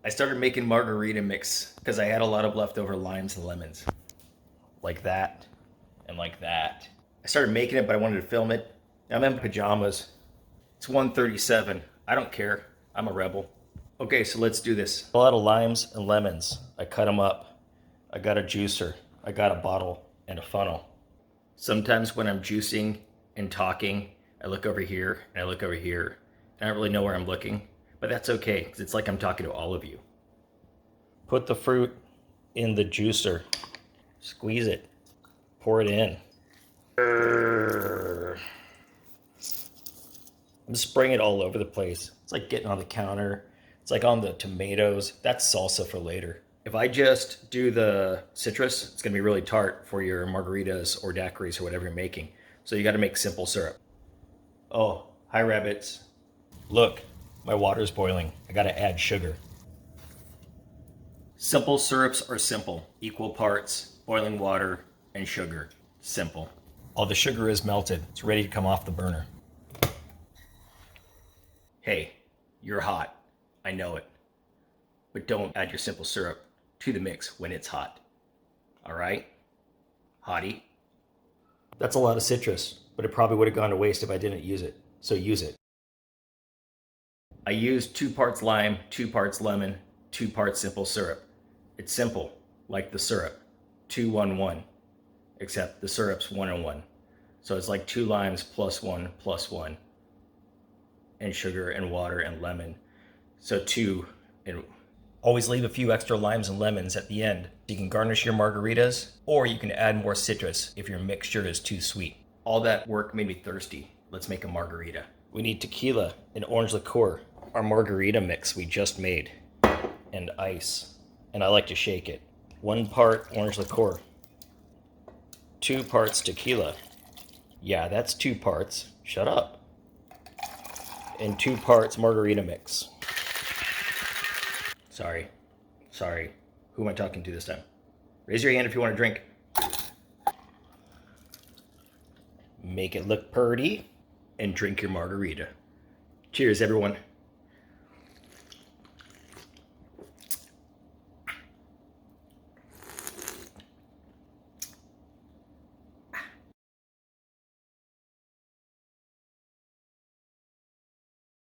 I started making margarita mix because I had a lot of leftover limes and lemons. Like that and like that. I started making it, but I wanted to film it. I'm in pajamas. It's 1:37. I don't care. I'm a rebel. Okay, so let's do this. A lot of limes and lemons. I cut them up. I got a juicer. I got a bottle and a funnel. Sometimes when I'm juicing and talking, I look over here and I look over here. I don't really know where I'm looking, but that's okay because it's like I'm talking to all of you. Put the fruit in the juicer. Squeeze it. Pour it in. I'm spraying it all over the place. It's like getting on the counter. It's like on the tomatoes. That's salsa for later. If I just do the citrus, it's gonna be really tart for your margaritas or daiquiris or whatever you're making. So you gotta make simple syrup. Oh, hi rabbits. Look, my water's boiling. I gotta add sugar. Simple syrups are simple. Equal parts, boiling water and sugar. Simple. All the sugar is melted. It's ready to come off the burner. Hey, you're hot. I know it. But don't add your simple syrup to the mix when it's hot. All right? Hottie? That's a lot of citrus, but it probably would have gone to waste if I didn't use it. So use it. I used 2 parts lime, 2 parts lemon, 2 parts simple syrup. It's simple, like the syrup. 2, 1, 1. Except the syrup's 1 and 1. So it's like 2 limes plus 1 plus 1. And sugar and water and lemon. So 2 and always leave a few extra limes and lemons at the end. You can garnish your margaritas, or you can add more citrus if your mixture is too sweet. All that work made me thirsty. Let's make a margarita. We need tequila and orange liqueur, our margarita mix we just made, and ice. And I like to shake it. 1 part orange liqueur, 2 parts tequila. Yeah, that's 2 parts. Shut up. And 2 parts margarita mix. Sorry. Who am I talking to this time? Raise your hand if you want a drink. Make it look pretty and drink your margarita. Cheers, everyone.